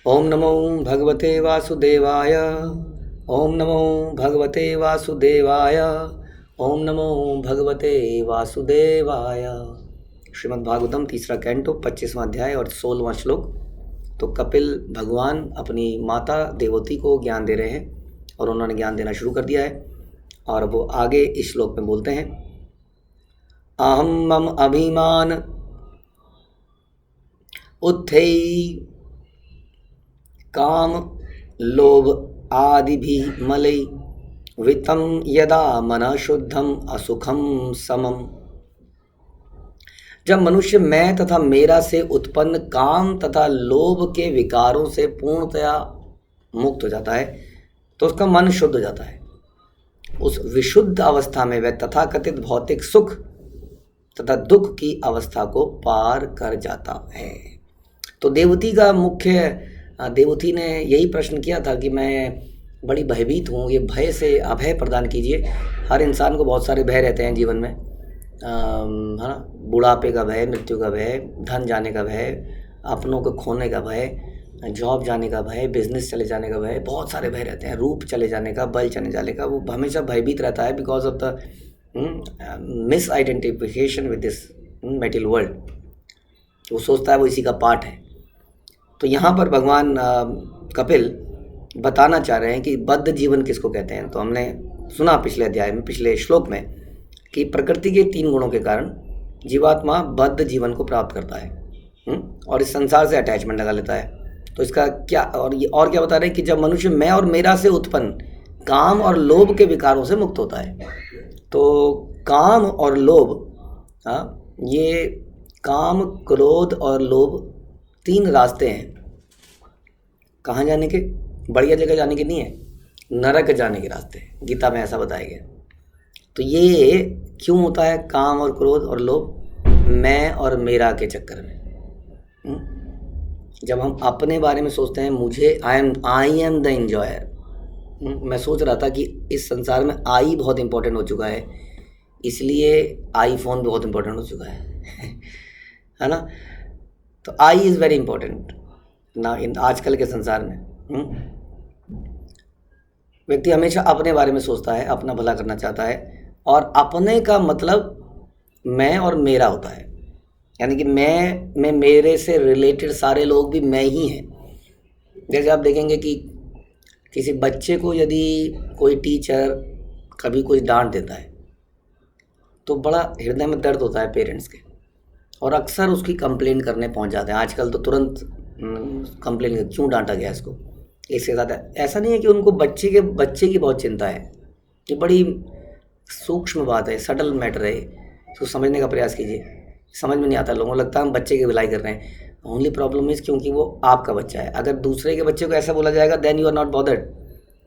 ओम नमो भगवते वासुदेवाय। ओम नमो भगवते वासुदेवाय। ओम नमो भगवते वासुदेवाय। श्रीमद् भागवतम तीसरा कैंटो 25वां अध्याय और 16वां श्लोक। तो कपिल भगवान अपनी माता देवती को ज्ञान दे रहे हैं और उन्होंने ज्ञान देना शुरू कर दिया है और वो आगे इस श्लोक में बोलते हैं, अहम मम अभिमान उत्थेय काम लोभ आदि भी मलय वितम यदा मन शुद्धम असुखम समम। जब मनुष्य मैं तथा मेरा से उत्पन्न काम तथा लोभ के विकारों से पूर्णतया मुक्त हो जाता है तो उसका मन शुद्ध हो जाता है। उस विशुद्ध अवस्था में वह तथाकथित भौतिक सुख तथा दुख की अवस्था को पार कर जाता है। तो देवती ने यही प्रश्न किया था कि मैं बड़ी भयभीत हूँ, ये भय से अभय प्रदान कीजिए। हर इंसान को बहुत सारे भय रहते हैं जीवन में, है ना। बुढ़ापे का भय, मृत्यु का भय, धन जाने का भय, अपनों को खोने का भय, जॉब जाने का भय, बिजनेस चले जाने का भय, बहुत सारे भय रहते हैं। रूप चले जाने का, बल चले जाने का, वो हमेशा भयभीत रहता है because of the miss identification with this material world. वो सोचता है वो इसी का पार्ट है। तो यहाँ पर भगवान कपिल बताना चाह रहे हैं कि बद्ध जीवन किसको कहते हैं। तो हमने सुना पिछले अध्याय में, पिछले श्लोक में, कि प्रकृति के 3 गुणों के कारण जीवात्मा बद्ध जीवन को प्राप्त करता है और इस संसार से अटैचमेंट लगा लेता है। तो इसका क्या और क्या बता रहे हैं कि जब मनुष्य मैं और मेरा से उत्पन्न काम और लोभ के विकारों से मुक्त होता है। तो काम और लोभ, ये काम, क्रोध और लोभ 3 रास्ते हैं कहाँ जाने के। बढ़िया जगह जाने के नहीं है, नरक जाने के रास्ते हैं। गीता में ऐसा बताया गया। तो ये क्यों होता है काम और क्रोध और लोभ? मैं और मेरा के चक्कर में। जब हम अपने बारे में सोचते हैं, मुझे आई एम द एंजॉयर। मैं सोच रहा था कि इस संसार में आई बहुत इंपॉर्टेंट हो चुका है, इसलिए आईफोन बहुत इंपॉर्टेंट हो चुका है ना। तो आई इज़ वेरी इंपॉर्टेंट ना इन आजकल के संसार में। व्यक्ति हमेशा अपने बारे में सोचता है, अपना भला करना चाहता है, और अपने का मतलब मैं और मेरा होता है। यानी कि मैं मेरे से रिलेटेड सारे लोग भी मैं ही हैं। जैसे आप देखेंगे कि किसी बच्चे को यदि कोई टीचर कभी कुछ डांट देता है तो बड़ा हृदय में दर्द होता है पेरेंट्स के, और अक्सर उसकी कंप्लेन करने पहुंच जाते हैं। आजकल तो तुरंत कंप्लेन, क्यों डांटा गया इसको। इसके साथ ऐसा नहीं है कि उनको बच्चे की बहुत चिंता है। ये बड़ी सूक्ष्म बात है, सटल मैटर है। इसको समझने का प्रयास कीजिए। समझ में नहीं आता, लोगों को लगता है हम बच्चे की भलाई कर रहे हैं। ओनली प्रॉब्लम इज़ क्योंकि वो आपका बच्चा है। अगर दूसरे के बच्चे को ऐसा बोला जाएगा then you are not bothered,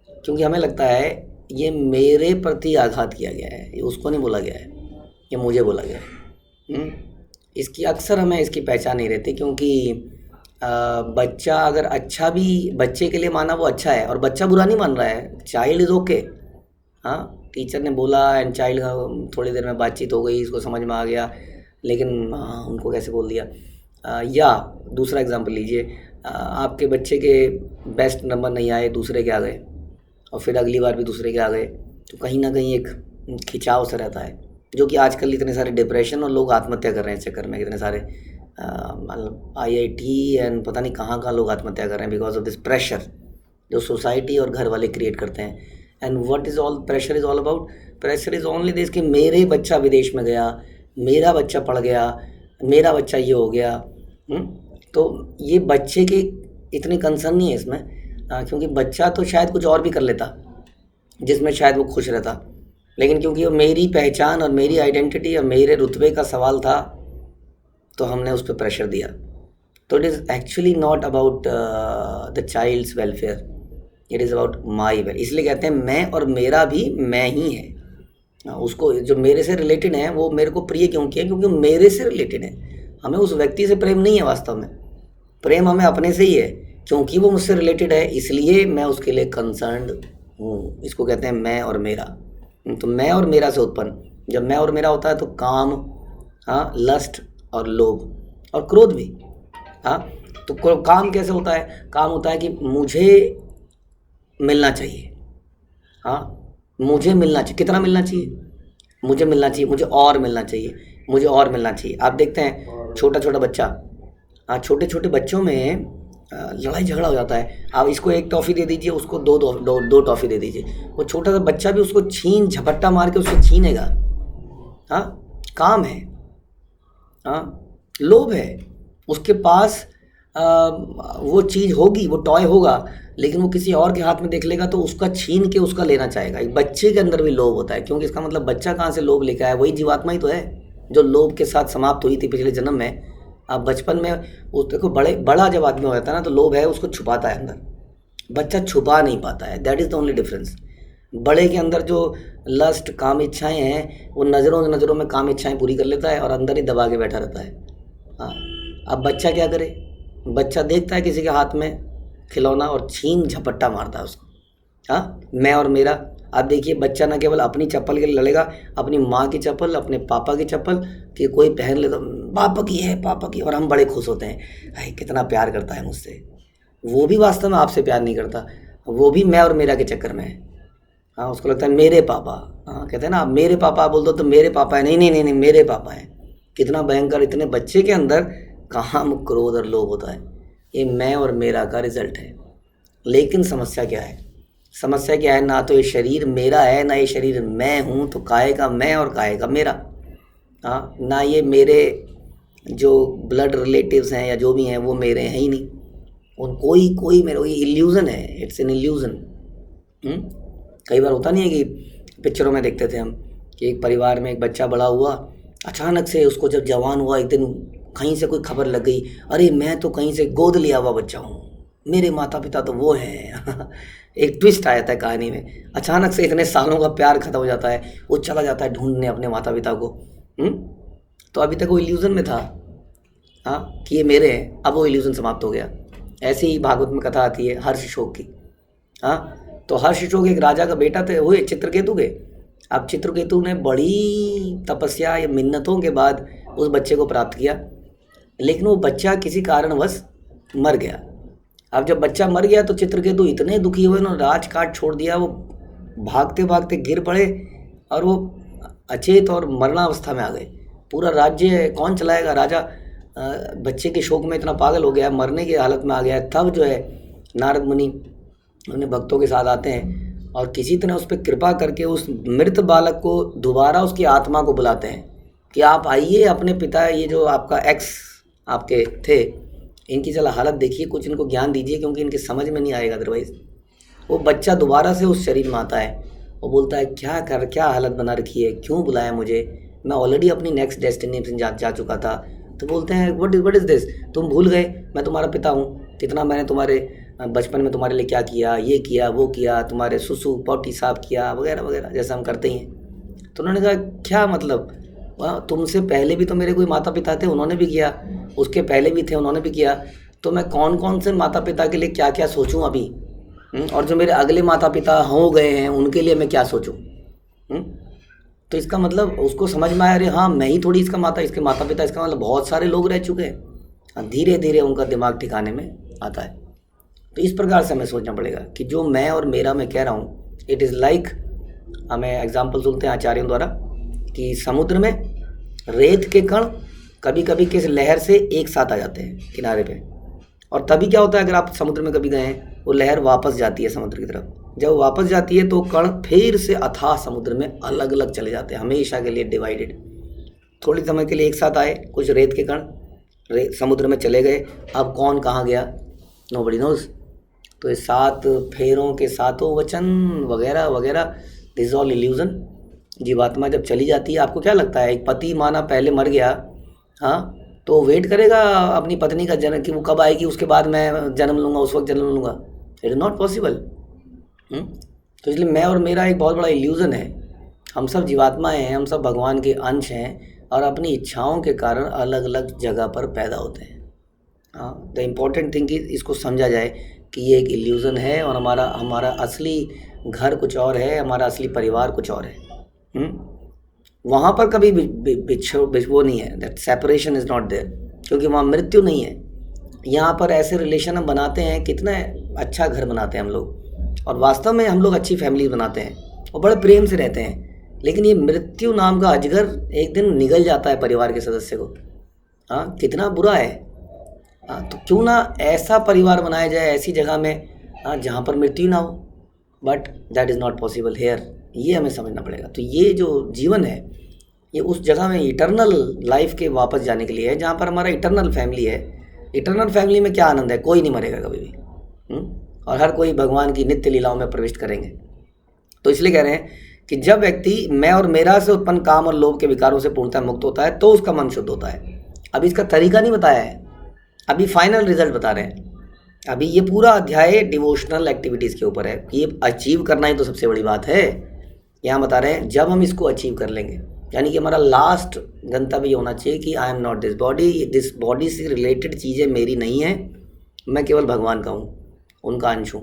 क्योंकि हमें लगता है ये मेरे प्रति आघात किया गया है, ये उसको नहीं बोला गया है, ये मुझे बोला गया है। इसकी अक्सर हमें इसकी पहचान नहीं रहती, क्योंकि बच्चा अगर अच्छा भी बच्चे के लिए माना वो अच्छा है, और बच्चा बुरा नहीं मान रहा है। Child is okay. हाँ, टीचर ने बोला एंड चाइल्ड थोड़ी देर में बातचीत हो गई, इसको समझ में आ गया, लेकिन उनको कैसे बोल दिया। या दूसरा एग्जांपल लीजिए, आपके बच्चे के बेस्ट नंबर नहीं आए, दूसरे के आ गए, और फिर अगली बार भी दूसरे के आ गए, तो कहीं ना कहीं एक खिंचाव सा रहता है। जो कि आजकल इतने सारे डिप्रेशन और लोग आत्महत्या कर रहे हैं इस चक्कर में। इतने सारे मतलब IIT एंड पता नहीं कहाँ लोग आत्महत्या कर रहे हैं बिकॉज ऑफ दिस प्रेशर जो सोसाइटी और घर वाले क्रिएट करते हैं। And what is all pressure is all about? Pressure is only this कि मेरे बच्चा विदेश में गया, मेरा बच्चा पढ़ गया, मेरा बच्चा ये हो गया। तो ये बच्चे की इतनी कंसर्न नहीं है इसमें, क्योंकि बच्चा तो शायद कुछ और भी कर लेता जिसमें शायद वो खुश रहता, लेकिन क्योंकि वो मेरी पहचान और मेरी आइडेंटिटी और मेरे रुतबे का सवाल था तो हमने उस पर प्रेशर दिया। तो it is actually not about the child's welfare, it is about my well. इसलिए कहते हैं मैं और मेरा भी मैं ही है। उसको जो मेरे से रिलेटेड है वो मेरे को प्रिय क्यों किया? क्योंकि मेरे से रिलेटेड है। हमें उस व्यक्ति से प्रेम नहीं है, वास्तव में प्रेम हमें अपने से ही है, क्योंकि वो मुझसे रिलेटेड है इसलिए मैं उसके लिए कंसर्न्ड हूँ। इसको कहते हैं मैं और मेरा। तो मैं और मेरा से उत्पन्न, जब मैं और मेरा होता है तो काम, लस्ट और लोभ और क्रोध भी। तो काम कैसे होता है? काम होता है कि मुझे मिलना चाहिए। हाँ, मुझे मिलना चाहिए। कितना मिलना चाहिए? मुझे मिलना चाहिए, मुझे और मिलना चाहिए, मुझे और मिलना चाहिए। आप देखते हैं छोटा छोटा बच्चा, हाँ, छोटे छोटे बच्चों में लड़ाई झगड़ा हो जाता है। आप इसको एक टॉफ़ी दे दीजिए, उसको दो टॉफ़ी दे दीजिए, वो छोटा सा बच्चा भी उसको छीन झपट्टा मार के उसको छीनेगा। हाँ, काम है। हाँ, लोभ है। उसके पास वो चीज़ होगी, वो टॉय होगा, लेकिन वो किसी और के हाथ में देख लेगा तो उसका छीन के उसका लेना चाहेगा। एक बच्चे के अंदर भी लोभ होता है, क्योंकि इसका मतलब बच्चा कहाँ से लोभ लेकर आया? वही जीवात्मा ही तो है जो लोभ के साथ समाप्त हुई थी पिछले जन्म में। आप बचपन में उस देखो, बड़ा जब आदमी हो जाता है ना, तो लोभ है उसको छुपाता है अंदर, बच्चा छुपा नहीं पाता है। That is the only difference. बड़े के अंदर जो लस्ट काम इच्छाएं हैं, वो नज़रों नज़रों में काम इच्छाएं पूरी कर लेता है और अंदर ही दबा के बैठा रहता है। हाँ, अब बच्चा क्या करे? बच्चा देखता है किसी के हाथ में खिलौना और छीन झपट्टा मारता है उसको। हाँ, मैं और मेरा। आप देखिए, बच्चा न केवल अपनी चप्पल के लिए लड़ेगा, अपनी माँ की चप्पल, अपने पापा की चप्पल कि कोई पहन ले तो पापा की है, पापा की, और हम बड़े खुश होते हैं, अरे कितना प्यार करता है मुझसे। वो भी वास्तव में आपसे प्यार नहीं करता, वो भी मैं और मेरा के चक्कर में है। हाँ, उसको लगता है मेरे पापा। हाँ, कहते हैं ना, आप मेरे पापा बोल दो तो मेरे पापा है, नहीं नहीं नहीं नहीं, मेरे पापा हैं। कितना भयंकर! इतने बच्चे के अंदर काम, क्रोध और लोभ होता है। ये मैं और मेरा का रिजल्ट है। लेकिन समस्या क्या है? समस्या क्या है? ना तो ये शरीर मेरा है, ना ये शरीर मैं हूँ, तो काहे का मैं और काहे का मेरा। हाँ, ना ये मेरे जो ब्लड रिलेटिव्स हैं या जो भी हैं वो मेरे हैं ही नहीं। उन कोई मेरा, ये इल्यूज़न है, इट्स एन इल्यूज़न। कई बार होता नहीं है कि पिक्चरों में देखते थे हम कि एक परिवार में एक बच्चा बड़ा हुआ, अचानक से उसको जब जवान हुआ, एक दिन कहीं से कोई खबर लग गई, अरे मैं तो कहीं से गोद लिया हुआ बच्चा हूँ, मेरे माता पिता तो वो हैं। एक ट्विस्ट आ जाता है कहानी में। अचानक से इतने सालों का प्यार खत्म हो जाता है, वो चला जाता है ढूंढने अपने माता पिता को। तो अभी तक वो इल्यूज़न में था, हाँ, कि ये मेरे हैं। अब वो इल्यूज़न समाप्त हो गया। ऐसे ही भागवत में कथा आती है हर्षशोक की। हाँ, तो हर्षशोक एक राजा का बेटा थे, हुए चित्रकेतु के। अब चित्रकेतु ने बड़ी तपस्या या मिन्नतों के बाद उस बच्चे को प्राप्त किया, लेकिन वो बच्चा किसी कारणवश मर गया। अब जब बच्चा मर गया तो चित्रकेतु इतने दुखी हुए, उन्होंने राजकाज छोड़ दिया, वो भागते भागते गिर पड़े और वो अचेत और मरणावस्था में आ गए। पूरा राज्य कौन चलाएगा? राजा बच्चे के शोक में इतना पागल हो गया, मरने की हालत में आ गया। तब जो है नारद मुनि अपने भक्तों के साथ आते हैं और किसी तरह उस पर कृपा करके उस मृत बालक को दोबारा उसकी आत्मा को बुलाते हैं कि आप आइए, अपने पिता, ये जो आपका एक्स आपके थे, इनकी चला हालत देखिए, कुछ इनको ज्ञान दीजिए, क्योंकि इनके समझ में नहीं आएगा अदरवाइज़। वो बच्चा दोबारा से उस शरीर में आता है, वो बोलता है क्या हालत बना रखी है, क्यों बुलाया मुझे, मैं ऑलरेडी अपनी नेक्स्ट डेस्टिनेशन जा चुका था। तो बोलते हैं व्हाट इज़ दिस, तुम भूल गए मैं तुम्हारा पिता हूँ, कितना मैंने तुम्हारे बचपन में तुम्हारे लिए क्या किया, ये किया वो किया, तुम्हारे सुसु पॉटी साफ किया वगैरह वगैरह, जैसा हम करते ही हैं। तो उन्होंने कहा क्या मतलब, तुमसे पहले भी तो मेरे कोई माता पिता थे, उन्होंने भी किया, उसके पहले भी थे, उन्होंने भी किया, तो मैं कौन कौन से माता पिता के लिए क्या क्या सोचूं अभी, और जो मेरे अगले माता पिता हो गए हैं उनके लिए मैं क्या सोचूं। तो इसका मतलब उसको समझ में आया, अरे हाँ, मैं ही थोड़ी इसका माता, इसके माता पिता, इसका मतलब बहुत सारे लोग रह चुके हैं। धीरे धीरे उनका दिमाग ठिकाने में आता है। तो इस प्रकार से हमें सोचना पड़ेगा कि जो मैं और मेरा मैं कह रहा हूँ, इट इज़ लाइक, हमें एग्जाम्पल सुनते हैं आचार्यों द्वारा कि समुद्र में रेत के कण कभी कभी किस लहर से एक साथ आ जाते हैं किनारे पे, और तभी क्या होता है, अगर आप समुद्र में कभी गए हैं, वो लहर वापस जाती है समुद्र की तरफ। जब वापस जाती है तो कण फिर से अथाह समुद्र में अलग अलग चले जाते हैं, हमेशा के लिए डिवाइडेड। थोड़ी समय के लिए एक साथ आए कुछ रेत के कण, समुद्र में चले गए, अब कौन कहाँ गया, नोबडी नोज। तो ये 7 फेरों के 7 वचन वगैरह वगैरह, दिस ऑल इल्यूजन। जीवात्मा जब चली जाती है, आपको क्या लगता है, एक पति माना पहले मर गया, हाँ, तो वेट करेगा अपनी पत्नी का जन्म कि वो कब आएगी, उसके बाद मैं जन्म लूँगा, उस वक्त जन्म लूँगा, इट इज़ नॉट पॉसिबल। तो इसलिए मैं और मेरा एक बहुत बड़ा इल्यूज़न है। हम सब जीवात्मा हैं, हम सब भगवान के अंश हैं, और अपनी इच्छाओं के कारण अलग अलग जगह पर पैदा होते हैं। हाँ, द इम्पॉर्टेंट थिंग इज इसको समझा जाए कि ये एक इल्यूज़न है, और हमारा असली घर कुछ और है, हमारा असली परिवार कुछ और है। वहाँ पर कभी वो नहीं है, that separation is not there, क्योंकि वहाँ मृत्यु नहीं है, यहाँ पर ऐसे रिलेशन हम बनाते हैं, कितना अच्छा घर बनाते हैं हम लोग, और वास्तव में हम लोग अच्छी फैमिली बनाते हैं और बड़े प्रेम से रहते हैं। लेकिन ये मृत्यु नाम का अजगर एक दिन निगल जाता है परिवार के सदस्य को। हाँ, कितना बुरा है। हाँ, तो क्यों ना ऐसा परिवार बनाया जाए ऐसी जगह में, हाँ, जहाँ पर मृत्यु ना हो। But that is not possible here, ये हमें समझना पड़ेगा। तो ये जो जीवन है ये उस जगह में इटर्नल लाइफ के वापस जाने के लिए है जहाँ पर हमारा इटर्नल फैमिली है। इटर्नल फैमिली में क्या आनंद है, कोई नहीं मरेगा कभी भी। और हर कोई भगवान की नित्य लीलाओं में प्रविष्ट करेंगे। तो इसलिए कह रहे हैं कि जब व्यक्ति मैं और मेरा से उत्पन्न काम और लोभ के विकारों से पूर्णतः मुक्त होता है तो उसका मन शुद्ध होता है। अभी इसका तरीका नहीं बताया है, अभी फाइनल रिजल्ट बता रहे हैं। अभी ये पूरा अध्याय डिवोशनल एक्टिविटीज़ के ऊपर है। ये अचीव करना ही तो सबसे बड़ी बात है। यहाँ बता रहे हैं जब हम इसको अचीव कर लेंगे, यानी कि हमारा लास्ट गंतव्य ये होना चाहिए कि I am not this body से रिलेटेड चीज़ें मेरी नहीं है, मैं केवल भगवान का हूँ, उनका अंश हूँ।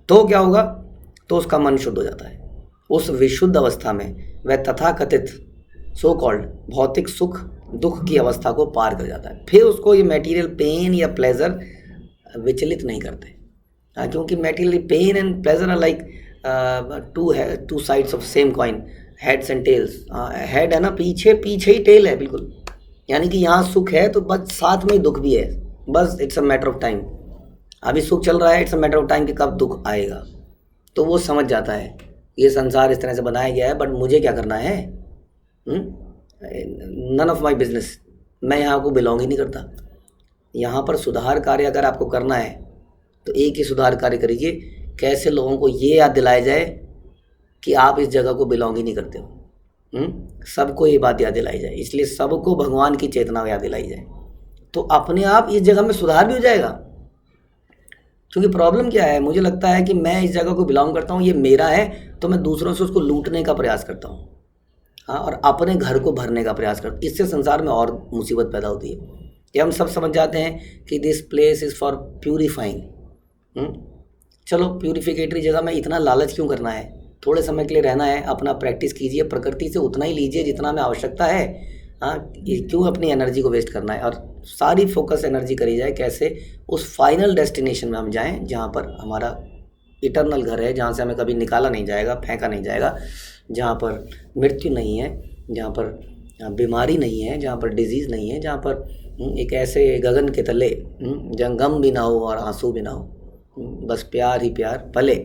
तो क्या होगा, तो उसका मन शुद्ध हो जाता है। उस विशुद्ध अवस्था में वह तथाकथित सो कॉल्ड भौतिक सुख दुख की अवस्था को पार कर जाता है। फिर उसको ये मटेरियल पेन या प्लेजर विचलित नहीं करते। क्योंकि material pain and pleasure are like two sides of same coin, heads and tails. Head है ना, पीछे पीछे ही टेल है बिल्कुल। यानी कि यहाँ सुख है तो बस साथ में ही दुख भी है, बस it's a matter of time. अभी सुख चल रहा है, it's a matter of time कि कब दुख आएगा। तो वो समझ जाता है ये संसार इस तरह से बनाया गया है, बट मुझे क्या करना है, नन ऑफ माई बिजनेस। मैं यहाँ को बिलोंग ही नहीं करता। यहाँ पर सुधार कार्य अगर आपको करना है तो एक ही सुधार कार्य करिए, कैसे लोगों को ये याद दिलाया जाए कि आप इस जगह को बिलोंग ही नहीं करते हो। सबको ये बात याद दिलाई जाए, इसलिए सबको भगवान की चेतना याद दिलाई जाए, तो अपने आप इस जगह में सुधार भी हो जाएगा। क्योंकि प्रॉब्लम क्या है, मुझे लगता है कि मैं इस जगह को बिलोंग करता हूँ, ये मेरा है, तो मैं दूसरों से उसको लूटने का प्रयास करता हूँ। हाँ, और अपने घर को भरने का प्रयास करता हूँ। इससे संसार में और मुसीबत पैदा होती है कि हम सब समझ जाते हैं कि this place is for purifying. चलो, प्यूरिफिकेटरी जगह में इतना लालच क्यों करना है, थोड़े समय के लिए रहना है, अपना प्रैक्टिस कीजिए, प्रकृति से उतना ही लीजिए जितना में आवश्यकता है। हाँ, क्यों अपनी एनर्जी को वेस्ट करना है, और सारी फोकस एनर्जी करी जाए कैसे उस फाइनल डेस्टिनेशन में हम जाएं जहाँ पर हमारा इटर्नल घर है, जहाँ से हमें कभी निकाला नहीं जाएगा, फेंका नहीं जाएगा, जहाँ पर मृत्यु नहीं है, जहाँ पर बीमारी नहीं है, जहाँ पर डिजीज़ नहीं है, जहाँ पर एक ऐसे गगन के तले जहाँ गम भी ना हो और आंसू भी ना हो, बस प्यार ही प्यार पले।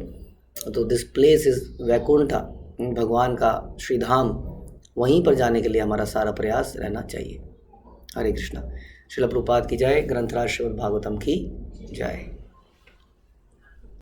तो दिस प्लेस इज़ वैकुंठा, भगवान का श्रीधाम, वहीं पर जाने के लिए हमारा सारा प्रयास रहना चाहिए। हरे कृष्णा। श्रील प्रभुपाद की जय। ग्रंथराज श्रीमद् भागवतम की जय।